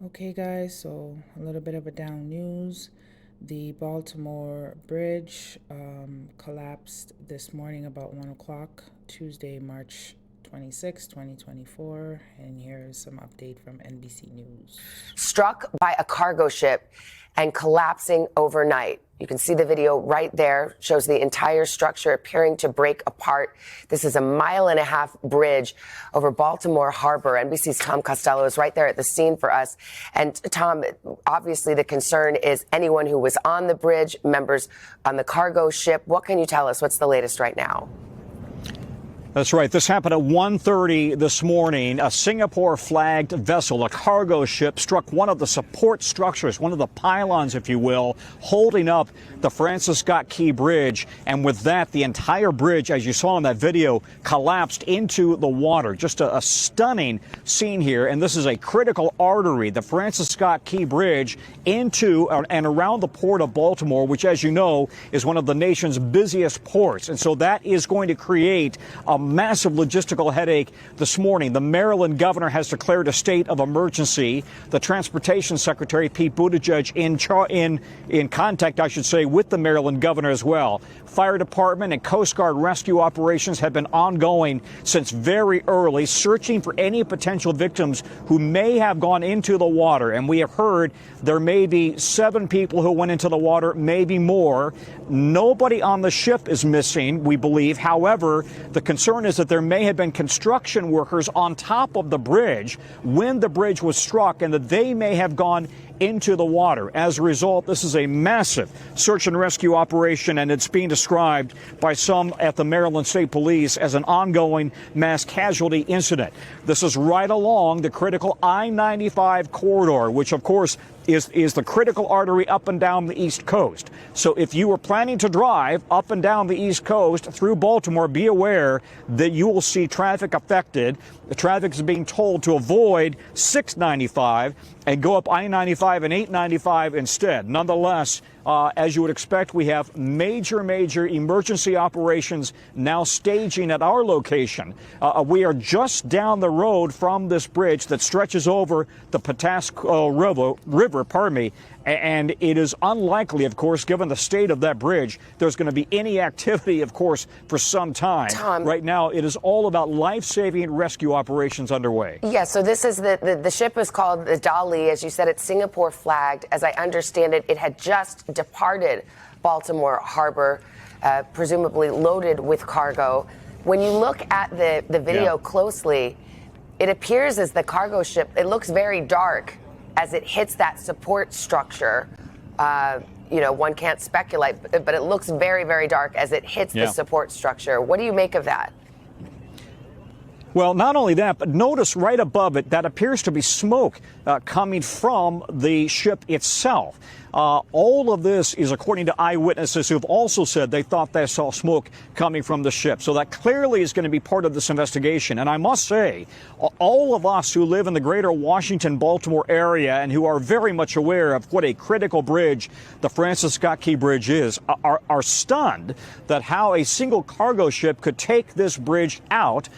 Okay, guys, so a little bit of a down news. The Baltimore bridge collapsed this morning about 1 o'clock, Tuesday, March 26, 2024. And here's some update from NBC News. Struck by a cargo ship and collapsing overnight. You can see the video right there, shows the entire structure appearing to break apart. This is a 1.5-mile bridge over Baltimore Harbor. NBC's Tom Costello is right there at the scene for us. And Tom, obviously the concern is anyone who was on the bridge, members on the cargo ship. What can you tell us? What's the latest right now? That's right. This happened at 1:30 this morning. A Singapore-flagged vessel, a cargo ship, struck one of the support structures, one of the pylons, if you will, holding up the Francis Scott Key Bridge. And with that, the entire bridge, as you saw in that video, collapsed into the water. Just a stunning scene here. And this is a critical artery, the Francis Scott Key Bridge, into and around the port of Baltimore, which, as you know, is one of the nation's busiest ports. And so that is going to create a massive logistical headache this morning. The Maryland governor has declared a state of emergency. The Transportation Secretary, Pete Buttigieg, in contact, I should say, with the Maryland governor as well. Fire Department and Coast Guard rescue operations have been ongoing since very early, searching for any potential victims who may have gone into the water. And we have heard there may be 7 people who went into the water, maybe more. Nobody on the ship is missing, we believe. However, the concern is that there may have been construction workers on top of the bridge when the bridge was struck and that they may have gone into the water. As a result, this is a massive search and rescue operation, and it's being described by some at the Maryland State Police as an ongoing mass casualty incident. This is right along the critical I-95 corridor, which, of course, is the critical artery up and down the East Coast. So if you were planning to drive up and down the East Coast through Baltimore, be aware that you will see traffic affected. The traffic is being told to avoid 695 and go up I-95 and 895 instead. Nonetheless, as you would expect, we have major emergency operations now staging at our location. We are just down the road from this bridge that stretches over the Patapsco River, and it is unlikely, of course, given the state of that bridge, there's going to be any activity, of course, for some time. Tom, right now, it is all about life-saving rescue operations underway. Yeah, so this is the ship is called the Dali. As you said, it's Singapore flagged. As I understand it, it had just departed Baltimore Harbor, presumably loaded with cargo. When you look at the video closely, it appears as the cargo ship, it looks very dark as it hits that support structure. One can't speculate, but it looks very dark as it hits the support structure. What do you make of that? Well, not only that, but notice right above it, that appears to be smoke coming from the ship itself. All of this is according to eyewitnesses who've also said they thought they saw smoke coming from the ship. So that clearly is going to be part of this investigation. And I must say, all of us who live in the greater Washington, Baltimore area and who are very much aware of what a critical bridge the Francis Scott Key Bridge is, are stunned that how a single cargo ship could take this bridge out.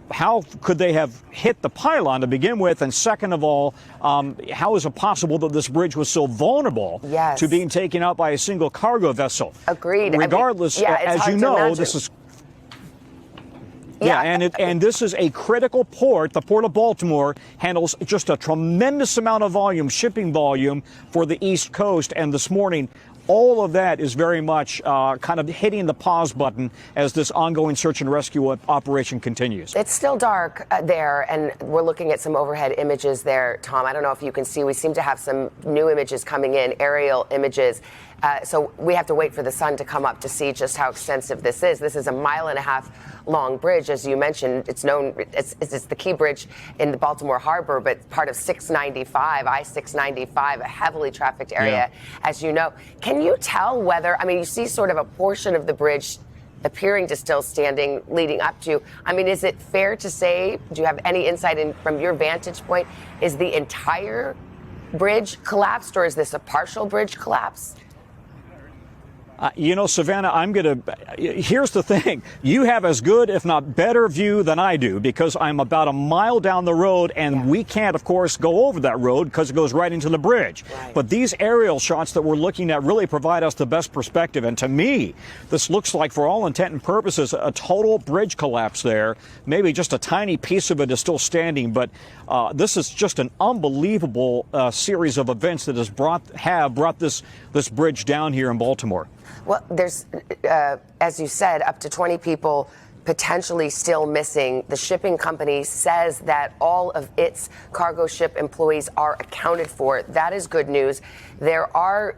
How could they have hit the pylon to begin with? And second of all, how is it possible that this bridge was so vulnerable to being taken out by a single cargo vessel? Agreed. Regardless, as you know, this is and this is a critical port. The Port of Baltimore handles just a tremendous amount of volume, shipping volume for the East Coast. And this morning, all of that is very much kind of hitting the pause button as this ongoing search and rescue operation continues. It's still dark there, and we're looking at some overhead images there, Tom. I don't know if you can see. We seem to have some new images coming in, aerial images. So we have to wait for the sun to come up to see just how extensive this is. This is a 1.5-mile long bridge, as you mentioned. It's known, it's the Key Bridge in the Baltimore Harbor, but part of 695, I-695, a heavily trafficked area, as you know. Can you tell whether, you see sort of a portion of the bridge appearing to still standing leading up to, is it fair to say, do you have any insight from your vantage point, is the entire bridge collapsed, or is this a partial bridge collapse? You know, Savannah, here's the thing. You have as good, if not better view than I do, because I'm about a mile down the road, and we can't, of course, go over that road because it goes right into the bridge. Right. But these aerial shots that we're looking at really provide us the best perspective. And to me, this looks like, for all intent and purposes, a total bridge collapse there. Maybe just a tiny piece of it is still standing, but this is just an unbelievable series of events that have brought this bridge down here in Baltimore. Well, there's, as you said, up to 20 people potentially still missing. The shipping company says that all of its cargo ship employees are accounted for. That is good news. There are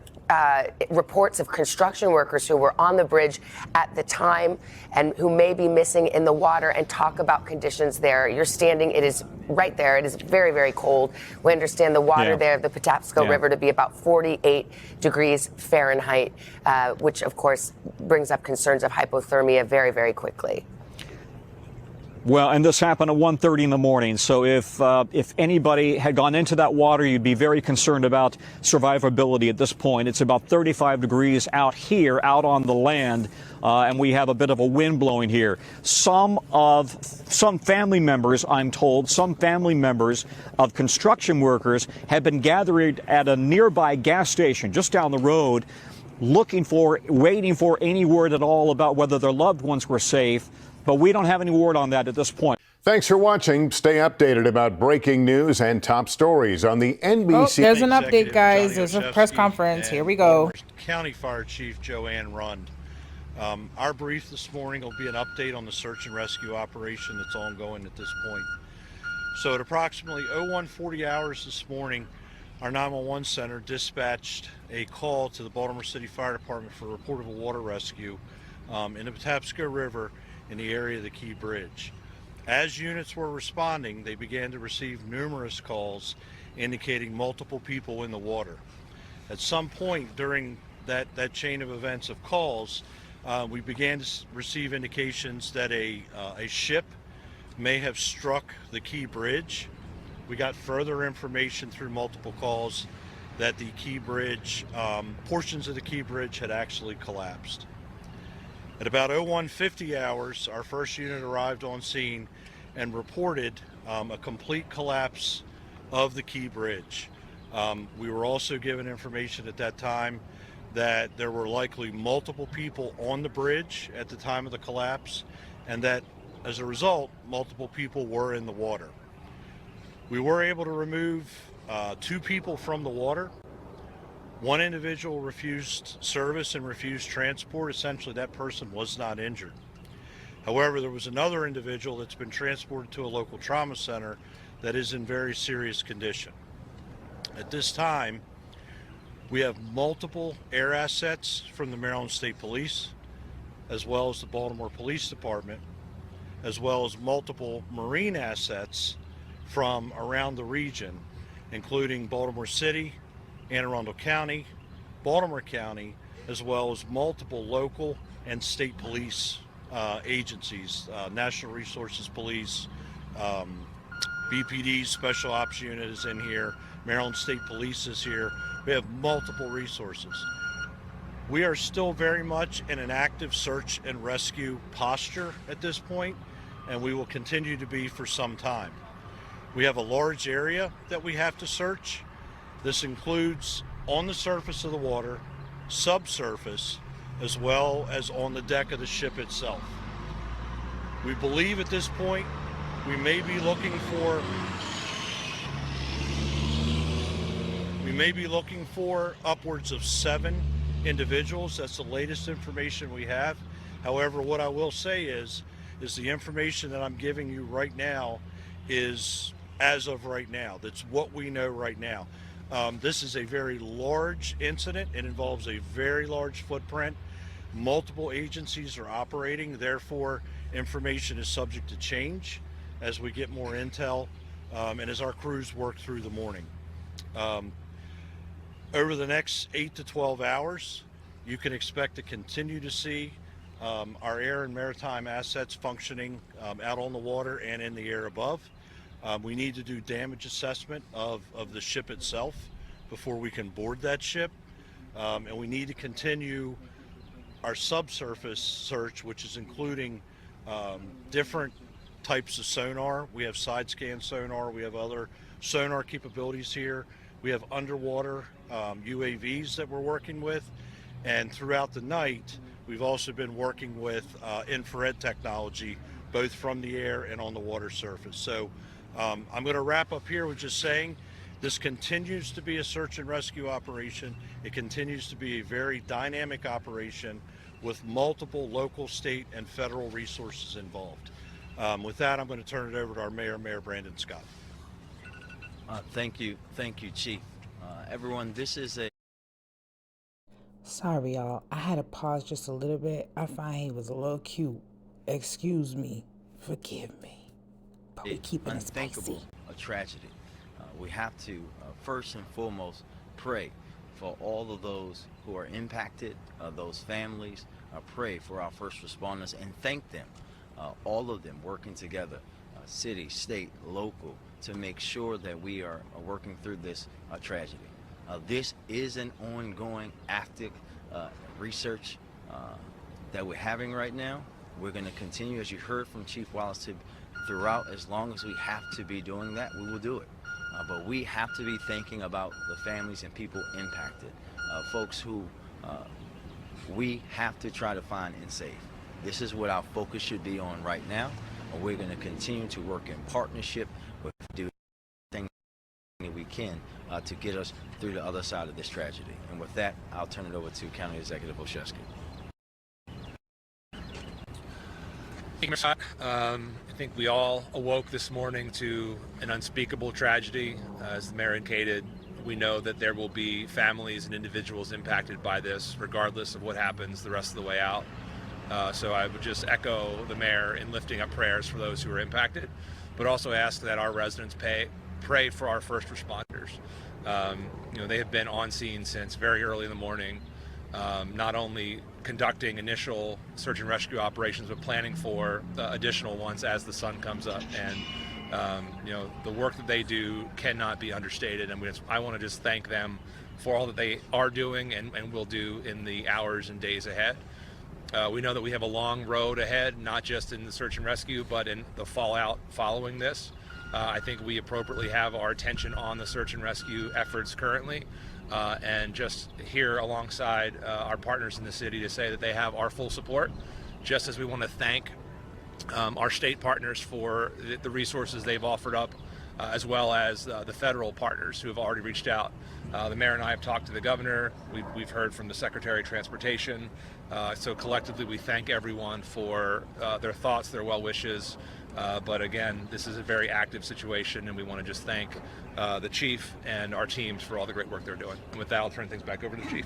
reports of construction workers who were on the bridge at the time and who may be missing in the water, and talk about conditions there. You're standing, it is right there. It is very, very cold. We understand the water there, the Patapsco River, to be about 48 degrees Fahrenheit, which of course brings up concerns of hypothermia very, very quickly. Well, and this happened at 1:30 in the morning. So if anybody had gone into that water, you'd be very concerned about survivability at this point. It's about 35 degrees out here, out on the land, and we have a bit of a wind blowing here. Some family members, I'm told, some family members of construction workers have been gathered at a nearby gas station just down the road, waiting for any word at all about whether their loved ones were safe. But we don't have any word on that at this point. Thanks for watching. Stay updated about breaking news and top stories on the NBC. Oh, there's an update, guys. There's a press conference. Here we go. County Fire Chief Joanne Rund. Our brief this morning will be an update on the search and rescue operation that's ongoing at this point. So at approximately 0140 hours this morning, our 911 center dispatched a call to the Baltimore City Fire Department for a report of a water rescue in the Patapsco River in the area of the Key Bridge. As units were responding, they began to receive numerous calls indicating multiple people in the water. At some point during that chain of events of calls, we began to receive indications that a ship may have struck the Key Bridge. We got further information through multiple calls that the Key Bridge, portions of the Key Bridge had actually collapsed. At about 0150 hours, our first unit arrived on scene and reported a complete collapse of the Key Bridge. We were also given information at that time that there were likely multiple people on the bridge at the time of the collapse, and that as a result, multiple people were in the water. We were able to remove 2 people from the water. One individual refused service and refused transport. Essentially, that person was not injured. However, there was another individual that's been transported to a local trauma center that is in very serious condition. At this time, we have multiple air assets from the Maryland State Police, as well as the Baltimore Police Department, as well as multiple marine assets from around the region, including Baltimore City, Anne Arundel County, Baltimore County, as well as multiple local and state police agencies, National Resources Police, BPD's Special Ops Unit is in here, Maryland State Police is here. We have multiple resources. We are still very much in an active search and rescue posture at this point, and we will continue to be for some time. We have a large area that we have to search. This includes on the surface of the water, subsurface, as well as on the deck of the ship itself. We believe at this point we may be looking for upwards of 7 individuals. That's the latest information we have. However, what I will say is the information that I'm giving you right now is as of right now. That's what we know right now. This is a very large incident. It involves a very large footprint. Multiple agencies are operating, therefore information is subject to change as we get more intel and as our crews work through the morning. Over the next 8 to 12 hours, you can expect to continue to see our air and maritime assets functioning out on the water and in the air above. We need to do damage assessment of the ship itself before we can board that ship. And we need to continue our subsurface search, which is including different types of sonar. We have side scan sonar. We have other sonar capabilities here. We have underwater UAVs that we're working with. And throughout the night, we've also been working with infrared technology, both from the air and on the water surface. So I'm going to wrap up here with just saying this continues to be a search and rescue operation. It continues to be a very dynamic operation with multiple local, state, and federal resources involved. With that, I'm going to turn it over to our Mayor, Mayor Brandon Scott. Thank you, Chief. Everyone, this is a Sorry, y'all. I had to pause just a little bit. I find he was a little cute. Excuse me. Forgive me. But we keeping it unthinkable, spicy. a tragedy. We have to first and foremost pray for all of those who are impacted, those families. Pray for our first responders and thank them, all of them working together, city, state, local, to make sure that we are working through this tragedy. This is an ongoing active research that we're having right now. We're going to continue, as you heard from Chief Wallace, throughout. As long as we have to be doing that, we will do it. But we have to be thinking about the families and people impacted, folks who we have to try to find and save. This is what our focus should be on right now. We're going to continue to work in partnership with do everything that we can to get us through the other side of this tragedy. And with that, I'll turn it over to County Executive Olszewski. Thank you, Scott. I think we all awoke this morning to an unspeakable tragedy. As the mayor indicated, we know that there will be families and individuals impacted by this, regardless of what happens the rest of the way out. So I would just echo the mayor in lifting up prayers for those who are impacted, but also ask that our residents pray for our first responders. They have been on scene since very early in the morning, not only conducting initial search and rescue operations, but planning for additional ones as the sun comes up. And the work that they do cannot be understated. And I want to just thank them for all that they are doing and will do in the hours and days ahead. We know that we have a long road ahead, not just in the search and rescue, but in the fallout following this. I think we appropriately have our attention on the search and rescue efforts currently, and just here alongside our partners in the city to say that they have our full support, just as we want to thank our state partners for the resources they've offered up, as well as the federal partners who have already reached out. The mayor and I have talked to the governor. We've heard from the Secretary of Transportation. So collectively, we thank everyone for their thoughts, their well wishes. But again, this is a very active situation, and we want to just thank the chief and our teams for all the great work they're doing. And with that, I'll turn things back over to the chief.